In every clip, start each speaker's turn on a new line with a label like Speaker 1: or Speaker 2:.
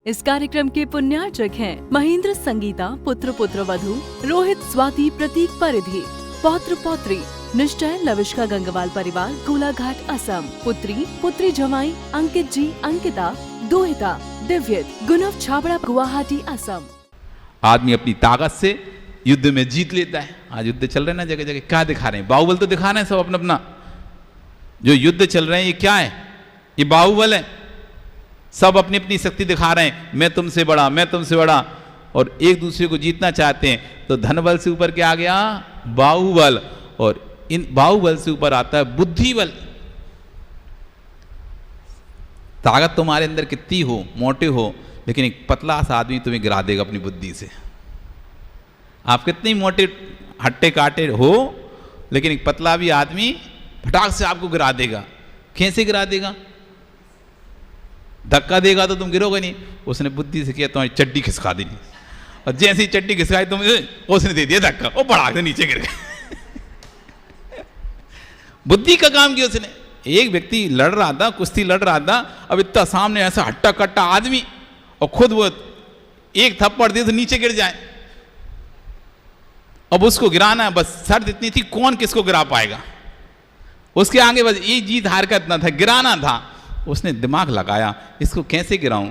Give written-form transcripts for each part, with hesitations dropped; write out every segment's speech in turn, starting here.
Speaker 1: इस कार्यक्रम के पुण्यार्चक हैं महेंद्र संगीता पुत्र पुत्र वधु, रोहित स्वाति प्रतीक परिधि, पौत्र पौत्री निश्चय लविष्का गंगवाल परिवार गोलाघाट असम, पुत्री पुत्री जमाई अंकित जी अंकिता दोहिता दिव्यत गुनव छाबड़ा गुवाहाटी असम।
Speaker 2: आदमी अपनी ताकत से युद्ध में जीत लेता है। आज युद्ध चल रहे हैं ना जगह जगह, क्या दिखा रहे हैं? बाहुबल तो दिखा रहे हैं सब अपना अपना। जो युद्ध चल रहे हैं ये क्या है? ये बाहुबल है। सब अपनी अपनी शक्ति दिखा रहे हैं, मैं तुमसे बड़ा, मैं तुमसे बड़ा, और एक दूसरे को जीतना चाहते हैं। तो धनबल से ऊपर क्या आ गया? बाहुबल। और इन बाहुबल से ऊपर आता है बुद्धिबल। ताकत तुम्हारे अंदर कितनी हो, मोटे हो, लेकिन एक पतला सा आदमी तुम्हें गिरा देगा अपनी बुद्धि से। आप कितने मोटे हट्टे काटे हो, लेकिन एक पतला भी आदमी फटाक से आपको गिरा देगा। कैसे गिरा देगा? धक्का देगा तो तुम गिरोगे नहीं। उसने बुद्धि से किया, तुम्हारी चड्डी खिसका दी, और जैसे ही चड्डी खिसकाई तुम, उसने दे दिया धक्का, वो बढ़ा के नीचे गिर गए। बुद्धि का काम किया उसने। एक व्यक्ति लड़ रहा था, कुश्ती लड़ रहा था, अब इतना सामने ऐसा हट्टा कट्टा आदमी, और खुद वो एक थप्पड़ दे तो नीचे गिर जाए। अब उसको गिराना है, बस शर्त इतनी थी, कौन किसको गिरा पाएगा। उसके आगे बस ये जीत हार का इतना था, गिराना था। उसने दिमाग लगाया, इसको कैसे गिराऊं?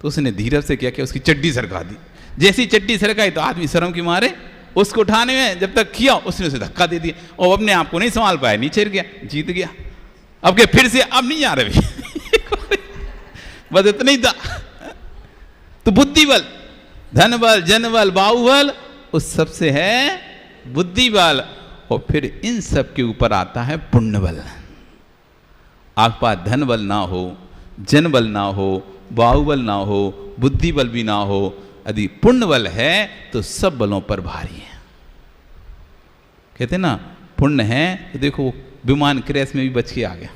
Speaker 2: तो उसने धीरे से क्या किया, उसकी चड्डी सरका दी। जैसी चड्डी सरकाई तो आदमी शर्म के मारे उसको उठाने में जब तक किया, उसने उसे धक्का दे दिया, और अपने आप को नहीं संभाल पाया, नीचे गिर गया, जीत गया। अब के फिर से अब नहीं आ रहे बस इतना ही था। तो बुद्धिबल, धनबल, जनबल, बाहुबल, उस सबसे है बुद्धिबल। और फिर इन सब के ऊपर आता है पुण्यबल। आपके पास धनबल ना हो, जनबल ना हो, बाहुबल ना हो, बुद्धिबल भी ना हो, यदि पुण्यबल है तो सब बलों पर भारी है। कहते ना पुण्य है तो देखो विमान क्रैश में भी बच के आ गया।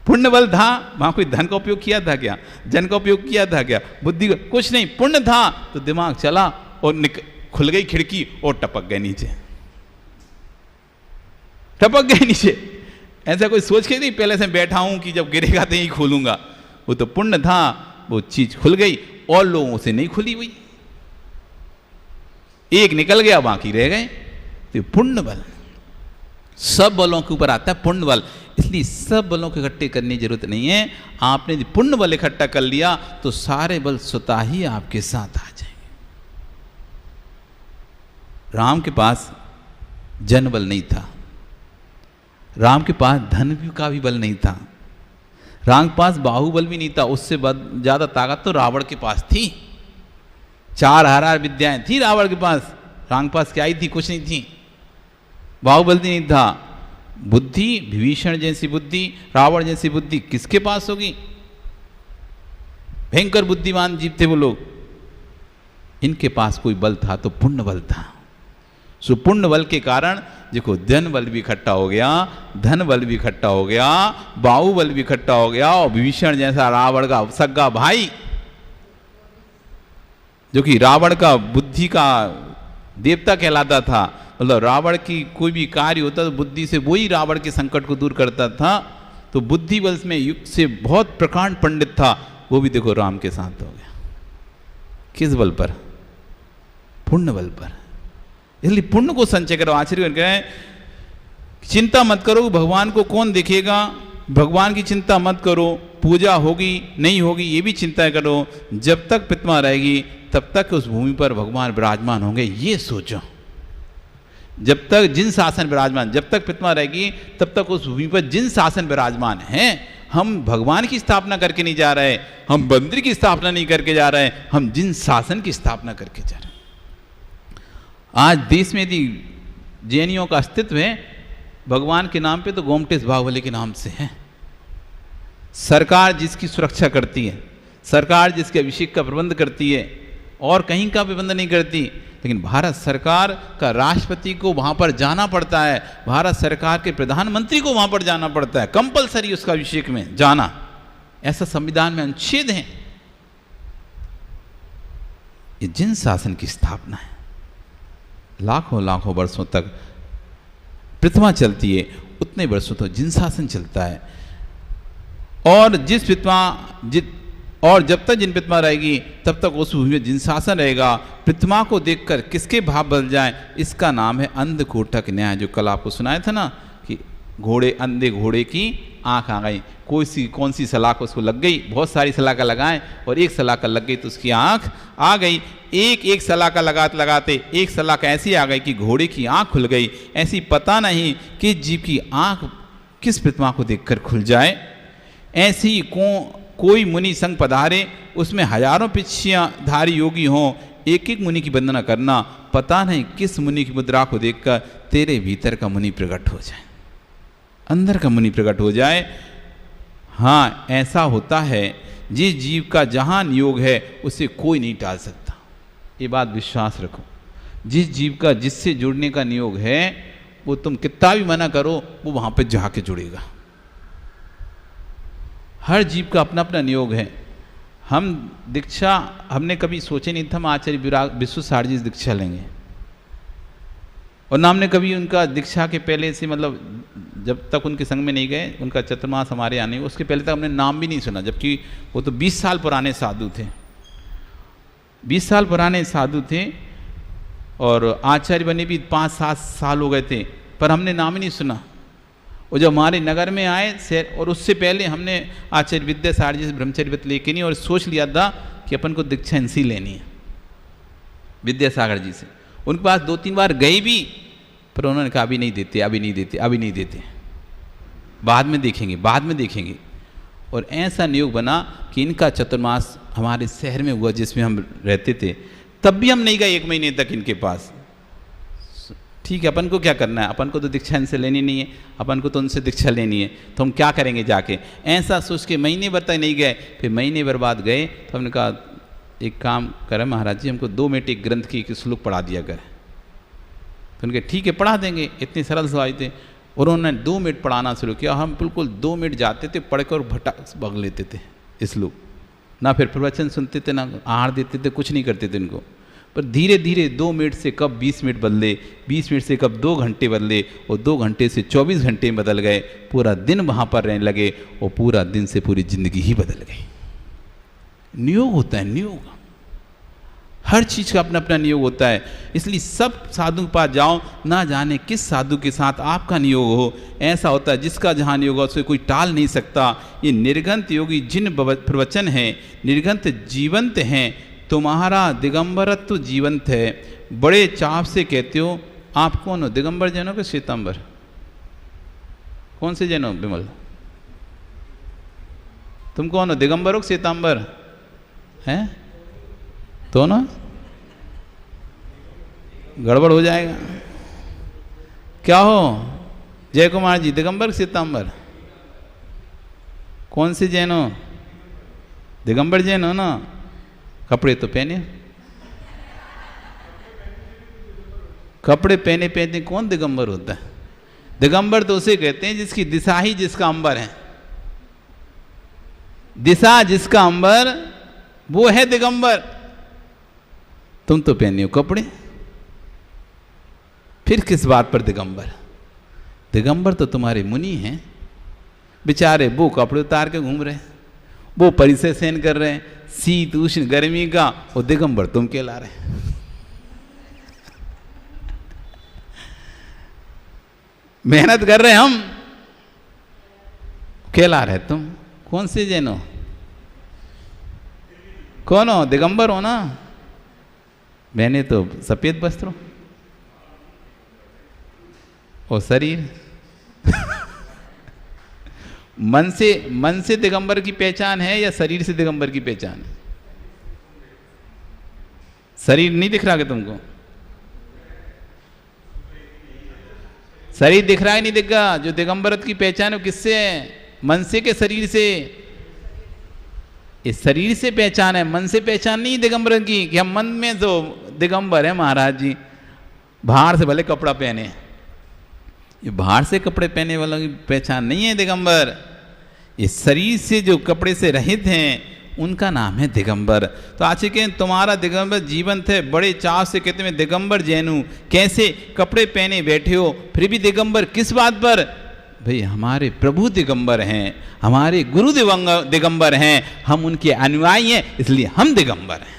Speaker 2: पुण्य बल था, वहां कोई धन का उपयोग किया था क्या? जन का उपयोग किया था क्या? बुद्धि का कुछ नहीं। पुण्य था तो दिमाग चला और खुल गई खिड़की और टपक गए नीचे, टपक गए नीचे। ऐसा कोई सोच के नहीं पहले से बैठा हूं कि जब गिरेगा तो ही खोलूंगा। वो तो पुण्य था, वो चीज खुल गई और लोगों से नहीं खुली हुई। एक निकल गया, बाकी रह गए। तो पुण्य बल सब बलों के ऊपर आता है, पुण्य बल। इसलिए सब बलों को इकट्ठे करने की जरूरत नहीं है। आपने यदि पुण्य बल इकट्ठा कर लिया तो सारे बल स्वतः ही आपके साथ आ जाएंगे। राम के पास जन बल नहीं था, राम के पास धन का भी बल नहीं था, राम के पास बाहुबल भी नहीं था। उससे ज्यादा ताकत तो रावण के पास थी। 4 विद्याएं थी रावण के पास, राम के पास क्या ही थी? कुछ नहीं थी। बाहुबल भी नहीं था। बुद्धि, विभीषण जैसी बुद्धि, रावण जैसी बुद्धि किसके पास होगी? भयंकर बुद्धिमान जीव थे वो लोग। इनके पास कोई बल था तो पुण्य बल था। सो पुण्य बल के कारण देखो जन बल भी इकट्ठा हो गया, धन बल भी इकट्ठा हो गया, बाहुबल भी इकट्ठा हो गया, और विभीषण जैसा रावण का सगा भाई, जो कि रावण का बुद्धि का देवता कहलाता था। मतलब रावण की कोई भी कार्य होता तो बुद्धि से वही रावण के संकट को दूर करता था। तो बुद्धि बल में युक्त से बहुत प्रकांड पंडित था, वो भी देखो राम के साथ हो गया। किस बल पर? पुण्य बल पर। इसलिए पुण्य को संचय करो। आचार्य कहें चिंता मत करो भगवान को कौन देखेगा, भगवान की चिंता मत करो, पूजा होगी नहीं होगी ये भी चिंता करो। जब तक पितमा रहेगी तब तक उस भूमि पर भगवान विराजमान होंगे, ये सोचो। जब तक जिन शासन विराजमान, जब तक पितमा रहेगी तब तक उस भूमि पर जिन शासन विराजमान हैं। हम भगवान की स्थापना करके नहीं जा रहे, हम मंदिर की स्थापना नहीं करके जा रहे, हम जिन शासन की स्थापना करके जा रहे हैं। आज देश में यदि जैनियों का अस्तित्व है भगवान के नाम पे तो गोमटेश बाहुबली के नाम से है। सरकार जिसकी सुरक्षा करती है, सरकार जिसके अभिषेक का प्रबंध करती है, और कहीं का प्रबंध नहीं करती। लेकिन भारत सरकार का राष्ट्रपति को वहां पर जाना पड़ता है, भारत सरकार के प्रधानमंत्री को वहां पर जाना पड़ता है, कंपलसरी उसका अभिषेक में जाना। ऐसा संविधान में अनुच्छेद है। ये जिन शासन की स्थापना है, लाखों लाखों वर्षों तक प्रतिमा चलती है, उतने वर्षों तक जिन शासन चलता है। और जिस प्रतिमा और जब तक जिन प्रतिमा रहेगी तब तक उस भूमि में जिनशासन रहेगा। प्रतिमा को देखकर किसके भाव बदल जाए, इसका नाम है अंधकोटक न्याय। जो कल आपको सुनाया था ना कि घोड़े, अंधे घोड़े की आंख आ गई, कौन सी सलाख उसको लग गई, बहुत सारी सलाखा लगाएं और एक सलाखा लग गई तो उसकी आंख आ गई। एक एक सलाखा लगाते लगाते एक सलाखा ऐसी आ गई कि घोड़े की आंख खुल गई। ऐसी पता नहीं कि जीव की आंख किस प्रतिमा को देखकर खुल जाए। ऐसी कोई मुनि संग पधारे, उसमें हजारों पिछियाँ धारी योगी हों, एक एक मुनि की वंदना करना, पता नहीं किस मुनि की मुद्रा को देखकर तेरे भीतर का मुनि प्रकट हो जाए, अंदर का मुनि प्रकट हो जाए। हाँ, ऐसा होता है। जिस जीव का जहाँ नियोग है उसे कोई नहीं टाल सकता, ये बात विश्वास रखो। जिस जीव का जिससे जुड़ने का नियोग है वो तुम कितना भी मना करो वो वहाँ पे जाके जुड़ेगा। हर जीव का अपना अपना नियोग है। हम दीक्षा हमने कभी सोचे नहीं था हम आचार्य विश्व सार जी दीक्षा लेंगे, और ना हमने कभी उनका दीक्षा के पहले से, मतलब जब तक उनके संग में नहीं गए, उनका चतुर्मास हमारे आने उसके पहले तक हमने नाम भी नहीं सुना, जबकि वो तो 20 साल पुराने साधु थे, 20 साल पुराने साधु थे, और आचार्य बने भी 5-7 साल हो गए थे, पर हमने नाम ही नहीं सुना। और जब हमारे नगर में आए, और उससे पहले हमने आचार्य विद्यासागर जी से ब्रह्मचर्य व्रत लेके नहीं, और सोच लिया था कि अपन को दीक्षा इनसे लेनी है, विद्यासागर जी से। उनके पास 2-3 बार गए भी, पर उन्होंने कहा अभी नहीं देते, अभी नहीं देते, अभी नहीं देते, बाद में देखेंगे, बाद में देखेंगे। और ऐसा नियोग बना कि इनका चतुर्मास हमारे शहर में हुआ जिसमें हम रहते थे, तब भी हम नहीं गए 1 महीने तक इनके पास। ठीक है, अपन को क्या करना है, अपन को तो दीक्षा इनसे लेनी नहीं है, अपन को तो उनसे दीक्षा लेनी है, तो हम क्या करेंगे जाके। ऐसा सोच के महीने भर तक नहीं गए। फिर महीने भर बाद गए तो हमने कहा एक काम करें महाराज जी, हमको 2 मिनट एक ग्रंथ की एक श्लोक पढ़ा दिया करें। तो उनके ठीक है पढ़ा देंगे, इतनी सरल सवाई थे। और उन्होंने 2 मिनट पढ़ाना शुरू किया। हम बिल्कुल 2 मिनट जाते थे, पढ़कर भटक भग लेते थे श्लोक, ना फिर प्रवचन सुनते थे, ना आहार देते थे, कुछ नहीं करते थे इनको। पर धीरे धीरे 2 मिनट से कब 20 मिनट बदले, 20 मिनट से कब 2 घंटे बदले, और 2 घंटे से 24 घंटे में बदल गए। पूरा दिन वहाँ पर रहने लगे, और पूरा दिन से पूरी जिंदगी ही बदल गई। नियोग होता है, नियोग। हर चीज़ का अपना अपना नियोग होता है। इसलिए सब साधु के पास जाओ, ना जाने किस साधु के साथ आपका नियोग हो। ऐसा होता है जिसका जहाँ नियोग हो उसे कोई टाल नहीं सकता। ये निर्गंत योगी जिन प्रवचन हैं, निर्गंत जीवंत हैं, तुम्हारा दिगंबरत्व जीवंत है। बड़े चाव से कहते हो आप कौन हो, दिगंबर जैन हो कि श्वेतांबर, कौन से जैन हो विमल, तुम कौन हो, दिगंबर हो श्वेतांबर हैं? तो ना गड़बड़ हो जाएगा। क्या हो जय कुमार जी, दिगंबर श्वेतांबर, कौन से जैन हो? दिगंबर जैन हो ना। कपड़े तो पहने, कपड़े पहने पहनते कौन दिगंबर होता है? दिगंबर तो उसे कहते हैं जिसकी दिशा ही जिसका अंबर है। दिशा जिसका अंबर वो है दिगंबर। तुम तो पहने हो कपड़े, फिर किस बात पर दिगंबर? दिगंबर तो तुम्हारे मुनि हैं बेचारे, वो कपड़े उतार के घूम रहे हैं, वो परिसर सहन कर रहे हैं, शीत उष्ण गर्मी का, वो दिगंबर तुम कहला रहे हैं। मेहनत कर रहे हैं हम, कहला रहे तुम। कौन से जैन हो, कौन हो? दिगंबर हो ना। मैंने तो सफेद वस्त्रों और शरीर मन से दिगंबर की पहचान है या शरीर से दिगंबर की पहचान है? शरीर नहीं दिख रहा क्या तुमको? शरीर दिख रहा है नहीं दिख रहा? जो दिगंबरत्व की पहचान है वो किससे है? मन से के शरीर से? इस शरीर से पहचान है, मन से पहचान नहीं दिगंबर की कि हम मन में तो दिगंबर है महाराज जी, बाहर से भले कपड़ा पहने। ये बाहर से कपड़े पहने वालों की पहचान नहीं है दिगंबर। ये शरीर से जो कपड़े से रहित हैं उनका नाम है दिगंबर। तो आज के तुम्हारा दिगंबर जीवंत है। बड़े चाव से कहते मैं दिगंबर जैन हूँ। कैसे? कपड़े पहने बैठे हो, फिर भी दिगंबर किस बात पर? भाई हमारे प्रभु दिगंबर हैं, हमारे गुरु दिगंबर हैं, हम उनके अनुयायी हैं, इसलिए हम दिगंबर हैं।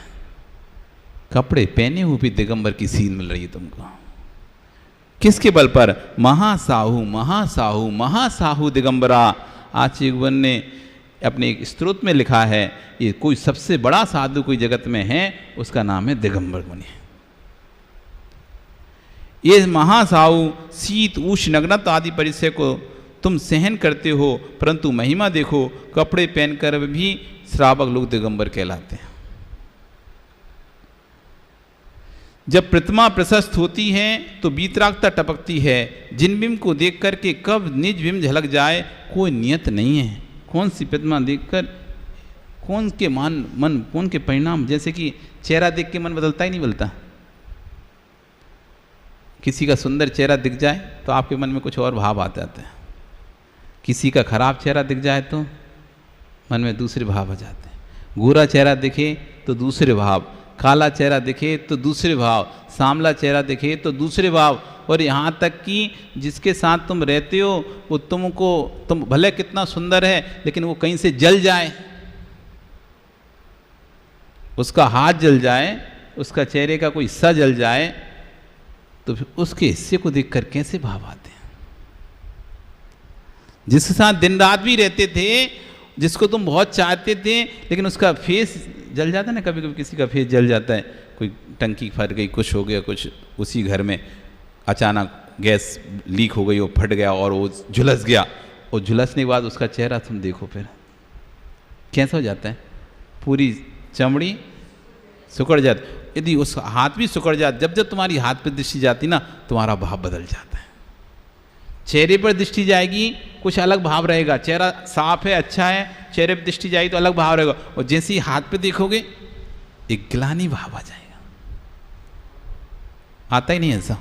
Speaker 2: कपड़े पहने हुए भी दिगंबर की सीन मिल रही है तुमको। किसके बल पर? महासाहू महासाहू महासाहू दिगंबरा। आचार्य गुरुवन ने अपने एक स्त्रोत में लिखा है, ये कोई सबसे बड़ा साधु कोई जगत में है, उसका नाम है दिगंबर मुनि। ये महासाहू शीत उष्ण नग्नता आदि परिचय को तुम सहन करते हो, परंतु महिमा देखो, कपड़े पहनकर भी श्रावक लोग दिगंबर कहलाते हैं। जब प्रतिमा प्रशस्त होती है तो बीतरागता टपकती है, जिन बिंब को देख करके कब निज बिंब झलक जाए कोई नियत नहीं है। कौन सी प्रतिमा देखकर कौन के मन कौन के परिणाम, जैसे कि चेहरा देख के मन बदलता ही नहीं बदलता। किसी का सुंदर चेहरा दिख जाए तो आपके मन में कुछ और भाव आ जाते हैं, किसी का खराब चेहरा दिख जाए तो मन में दूसरे भाव आ जाते हैं। गोरा चेहरा दिखे तो दूसरे भाव, काला चेहरा दिखे तो दूसरे भाव, सांवला चेहरा दिखे तो दूसरे भाव, और यहाँ तक कि जिसके साथ तुम रहते हो वो तुम भले कितना सुंदर है लेकिन वो कहीं से जल जाए, उसका हाथ जल जाए, उसका चेहरे का कोई हिस्सा जल जाए, तो फिर उसके हिस्से को देखकर कैसे भाव आते हैं। जिसके साथ दिन रात भी रहते थे, जिसको तुम बहुत चाहते थे, लेकिन उसका फेस जल जाता है ना, कभी कभी किसी का फेस जल जाता है, कोई टंकी फट गई, कुछ हो गया, कुछ उसी घर में अचानक गैस लीक हो गई, वो फट गया और वो झुलस गया, और झुलसने के बाद उसका चेहरा तुम देखो फिर कैसा हो जाता है, पूरी चमड़ी सिकुड़ जाती। यदि उस हाथ भी सिकुड़ जाता, जब जब तुम्हारी हाथ पर दृष्टि जाती ना, तुम्हारा भाव बदल जाता है। चेहरे पर दृष्टि जाएगी कुछ अलग भाव रहेगा, चेहरा साफ है, अच्छा है, चेहरे पर दृष्टि जाएगी तो अलग भाव रहेगा, और जैसे ही हाथ पे देखोगे एक ग्लानि भाव आ जाएगा। आता ही नहीं ऐसा।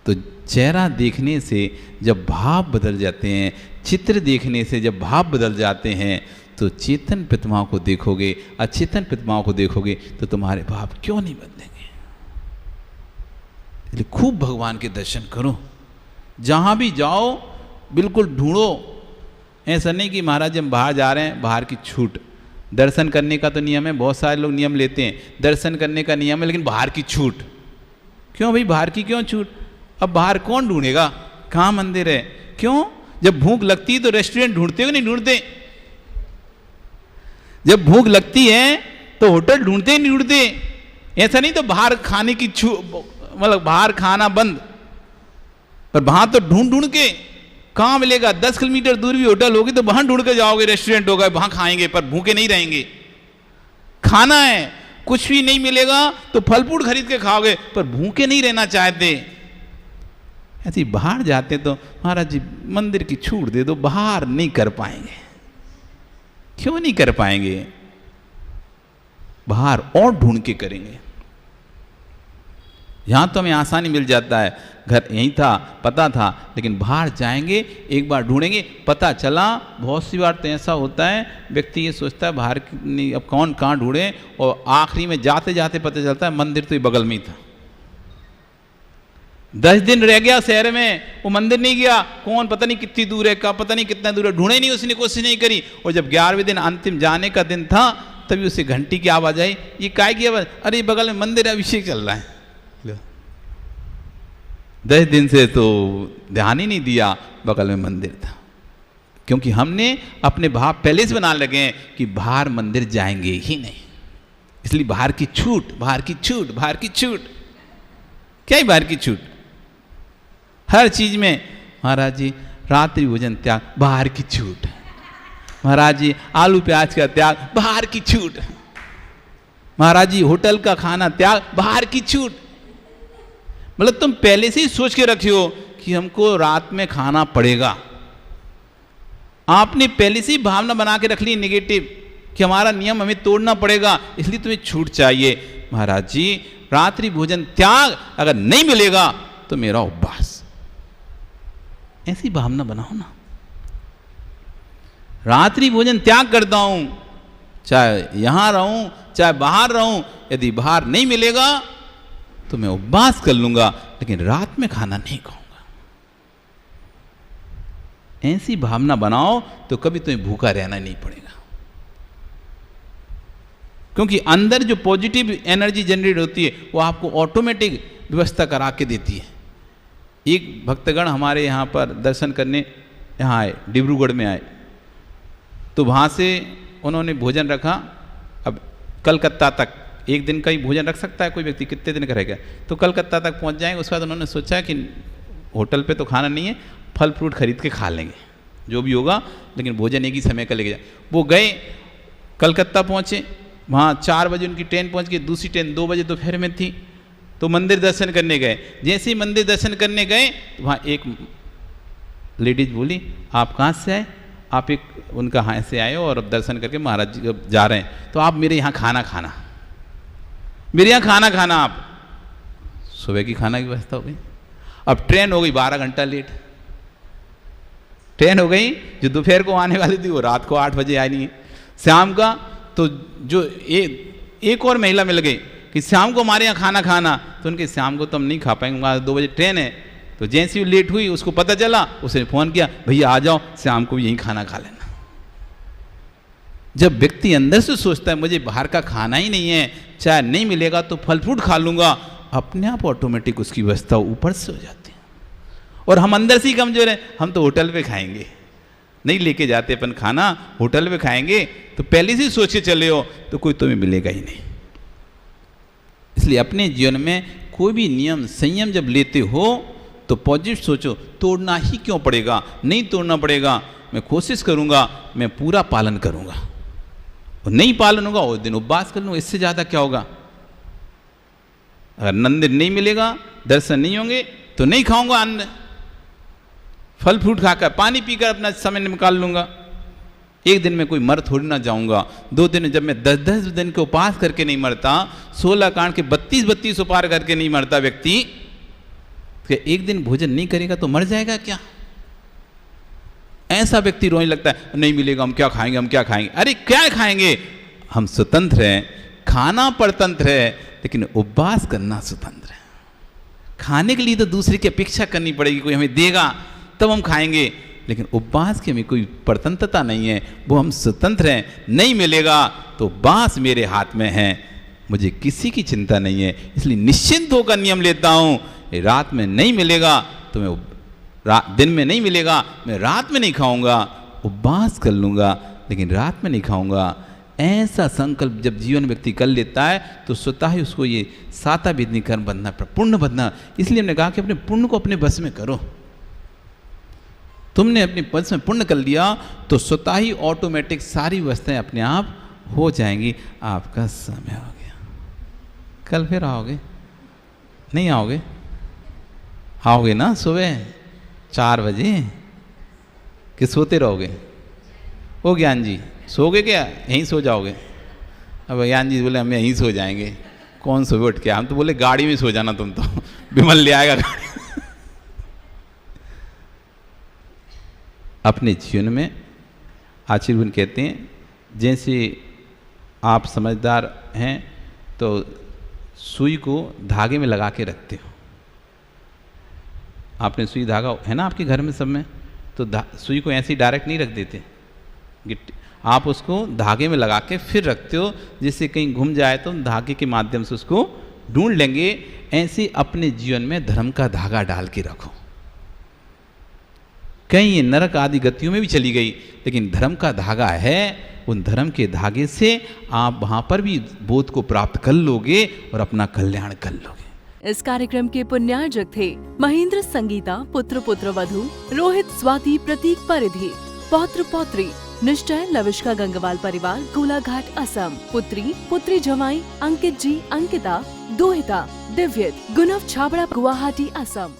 Speaker 2: तो चेहरा देखने से जब भाव बदल जाते हैं, चित्र देखने से जब भाव बदल जाते हैं, तो चेतन प्रतिमाओं को देखोगे, अचेतन प्रतिमाओं को देखोगे तो तुम्हारे भाव क्यों नहीं बदलेंगे। इसलिए खूब भगवान के दर्शन करो, जहां भी जाओ बिल्कुल ढूंढो। ऐसा नहीं कि महाराज हम बाहर जा रहे हैं, बाहर की छूट। दर्शन करने का तो नियम है, बहुत सारे लोग नियम लेते हैं, दर्शन करने का नियम है, लेकिन बाहर की छूट क्यों भाई? बाहर की क्यों छूट? अब बाहर कौन ढूंढेगा, कहाँ मंदिर है? क्यों? जब भूख लगती है तो रेस्टोरेंट ढूंढते हो नहीं ढूंढते? जब भूख लगती है तो होटल ढूंढते नहीं ढूंढते? ऐसा नहीं तो बाहर खाने की मतलब बाहर खाना बंद, पर वहां तो ढूंढ ढूंढ के कहाँ मिलेगा। 10 किलोमीटर दूर भी होटल होगी तो वहां ढूंढ के जाओगे, रेस्टोरेंट होगा, वहां खाएंगे, पर भूखे नहीं रहेंगे। खाना है, कुछ भी नहीं मिलेगा तो फल फ्रूट खरीद के खाओगे, पर भूखे नहीं रहना चाहते। ऐसे बाहर जाते तो महाराज जी मंदिर की छूट दे दो, बाहर नहीं कर पाएंगे। क्यों नहीं कर पाएंगे? बाहर और ढूंढ के करेंगे। यहां तो हमें आसानी मिल जाता है, घर यहीं था, पता था, लेकिन बाहर जाएंगे, एक बार ढूंढेंगे, पता चला। बहुत सी बार तो ऐसा होता है, व्यक्ति ये सोचता है बाहर नहीं, अब कौन कहाँ ढूंढे, और आखिरी में जाते जाते पता चलता है मंदिर तो ये बगल में ही था। 10 दिन रह गया शहर में, वो मंदिर नहीं गया, कौन पता नहीं कितनी दूर है, का पता नहीं कितना दूर है, ढूंढे नहीं, उसने कोशिश नहीं करी। और जब 11वें दिन अंतिम जाने का दिन था, तभी उसे घंटी की आवाज आई। ये काय की आवाज? अरे बगल में मंदिर अभिषेक चल रहा है। 10 दिन से तो ध्यान ही नहीं दिया, बगल में मंदिर था। क्योंकि हमने अपने भाव पहले से बना लगे हैं कि बाहर मंदिर जाएंगे ही नहीं, इसलिए बाहर की छूट, बाहर की छूट, बाहर की छूट। क्या है बाहर की छूट? हर चीज में महाराज जी रात्रि भोजन त्याग, बाहर की छूट। महाराज जी आलू प्याज का त्याग, बाहर की छूट। महाराज जी होटल का खाना त्याग, बाहर की छूट। मतलब तुम पहले से ही सोच के रखे हो कि हमको रात में खाना पड़ेगा। आपने पहले से ही भावना बना के रख ली नेगेटिव कि हमारा नियम हमें तोड़ना पड़ेगा, इसलिए तुम्हें छूट चाहिए। महाराज जी रात्रि भोजन त्याग अगर नहीं मिलेगा तो मेरा उपवास। ऐसी भावना बनाओ ना। रात्रि भोजन त्याग करता हूं, चाहे यहां रहूं चाहे बाहर रहूं, यदि बाहर नहीं मिलेगा तो मैं उपवास कर लूंगा, लेकिन रात में खाना नहीं खाऊंगा। ऐसी भावना बनाओ तो कभी तुम्हें भूखा रहना नहीं पड़ेगा। क्योंकि अंदर जो पॉजिटिव एनर्जी जनरेट होती है वो आपको ऑटोमेटिक व्यवस्था करा के देती है। एक भक्तगण हमारे यहाँ पर दर्शन करने यहाँ आए, डिब्रूगढ़ में आए, तो वहाँ से उन्होंने भोजन रखा। अब कलकत्ता तक एक दिन का ही भोजन रख सकता है कोई व्यक्ति, कितने दिन का रहेगा, तो कलकत्ता तक पहुँच जाएंगे। उसके बाद उन्होंने सोचा कि होटल पे तो खाना नहीं है, फल फ्रूट खरीद के खा लेंगे, जो भी होगा, लेकिन भोजन एक ही समय का लेके जाए। वो गए, कलकत्ता पहुँचे, वहाँ 4 बजे उनकी ट्रेन पहुँच गई, दूसरी ट्रेन 2 बजे दोपहर में थी। तो मंदिर दर्शन करने गए। जैसे ही मंदिर दर्शन करने गए तो वहाँ एक लेडीज बोली, आप कहाँ से आए? आप एक उनका यहाँ से आए हो और अब दर्शन करके महाराज जी जा रहे हैं, तो आप मेरे यहाँ खाना खाना, मेरे यहाँ खाना खाना। आप सुबह की खाना की व्यवस्था हो गई। अब ट्रेन हो गई 12 घंटा लेट, ट्रेन हो गई जो दोपहर को आने वाली थी वो रात को 8 बजे आई नहीं। शाम का तो जो एक और महिला मिल गई कि शाम को हमारे यहाँ खाना खाना, तो उनके शाम को तो हम नहीं खा पाएंगे, हमारा 2 बजे ट्रेन है। तो जैसे ही लेट हुई उसको पता चला, उसने फ़ोन किया, भैया आ जाओ, शाम को यहीं खाना खा लेना। जब व्यक्ति अंदर से सोचता है मुझे बाहर का खाना ही नहीं है, चाहे नहीं मिलेगा तो फल फ्रूट खा लूँगा, अपने आप ऑटोमेटिक उसकी व्यवस्था ऊपर से हो जाती है। और हम अंदर से ही कमजोर हैं, हम तो होटल पे खाएंगे, नहीं लेके जाते अपन खाना, होटल पे खाएंगे, तो पहले से सोच के चले हो तो कोई तुम्हें मिलेगा ही नहीं। इसलिए अपने जीवन में कोई भी नियम संयम जब लेते हो तो पॉजिटिव सोचो, तोड़ना ही क्यों पड़ेगा, नहीं तोड़ना पड़ेगा, मैं कोशिश करूँगा, मैं पूरा पालन करूँगा, और नहीं पालन होगा उस दिन उपवास कर लूँगा, इससे ज़्यादा क्या होगा। अगर मंदिर नहीं मिलेगा, दर्शन नहीं होंगे तो नहीं खाऊंगा अन्न, फल फ्रूट खाकर पानी पीकर अपना समय निकाल लूँगा। एक दिन में कोई मर थोड़ी ना जाऊंगा, 2 दिन जब मैं 10-10 दिन के उपास करके नहीं मरता, 16 कांड के 32-32 उपार करके नहीं मरता व्यक्ति, तो एक दिन भोजन नहीं करेगा तो मर जाएगा क्या? ऐसा व्यक्ति रोने लगता है, नहीं मिलेगा हम क्या खाएंगे, हम क्या खाएंगे। अरे क्या खाएंगे, हम स्वतंत्र हैं, खाना परतंत्र है, लेकिन उपवास करना स्वतंत्र है। खाने के लिए तो दूसरे की अपेक्षा करनी पड़ेगी, कोई हमें देगा तब हम खाएंगे, लेकिन उपवास की हमें कोई परतंत्रता नहीं है, वो हम स्वतंत्र हैं। नहीं मिलेगा तो उपवास मेरे हाथ में है, मुझे किसी की चिंता नहीं है। इसलिए निश्चिंत होकर नियम लेता हूँ, रात में नहीं मिलेगा तो मैं दिन में नहीं मिलेगा, मैं रात में नहीं खाऊंगा, उपवास कर लूँगा, लेकिन रात में नहीं खाऊंगा। ऐसा संकल्प जब जीवन व्यक्ति कर लेता है तो स्वतः ही उसको ये साता विधि कर्म बंधना, पुण्य बंधना। इसलिए हमने कहा कि अपने पुण्य को अपने बस में करो। तुमने अपने बस में पुण्य कर लिया तो स्वतः ही ऑटोमेटिक सारी व्यवस्थाएं अपने आप हो जाएंगी। आपका समय हो गया, कल फिर आओगे? नहीं आओगे? आओगे ना सुबह 4 बजे कि सोते रहोगे? ओ ज्ञान जी सोगे क्या, यहीं सो जाओगे? अब ज्ञान जी बोले हम यहीं सो जाएंगे। कौन सुबह उठ के? हम तो बोले गाड़ी में सो जाना, तुम तो विमल ले आएगा गाड़ी। अपने जीवन में आशीर्वाद कहते हैं, जैसे आप समझदार हैं तो सुई को धागे में लगा के रखते हो। आपने सुई धागा है ना आपके घर में सब में, तो सुई को ऐसे ही डायरेक्ट नहीं रख देते, आप उसको धागे में लगा के फिर रखते हो, जिससे कहीं घूम जाए तो धागे के माध्यम से उसको ढूंढ लेंगे। ऐसे अपने जीवन में धर्म का धागा डाल के रखो। कहीं ये नरक आदि गतियों में भी चली गई, लेकिन धर्म का धागा है, उन धर्म के धागे से आप वहाँ पर भी बोध को प्राप्त कर लोगे और अपना कल्याण कर लोगे।
Speaker 1: इस कार्यक्रम के पुण्यार्जक थे महेंद्र संगीता पुत्र पुत्र वधु, रोहित स्वाति प्रतीक परिधि, पौत्र पौत्री निश्चय लविष्का गंगवाल परिवार गोलाघाट असम, पुत्री पुत्री जमाई अंकित जी अंकिता दोहिता दिव्यत गुनव छाबड़ा गुवाहाटी असम।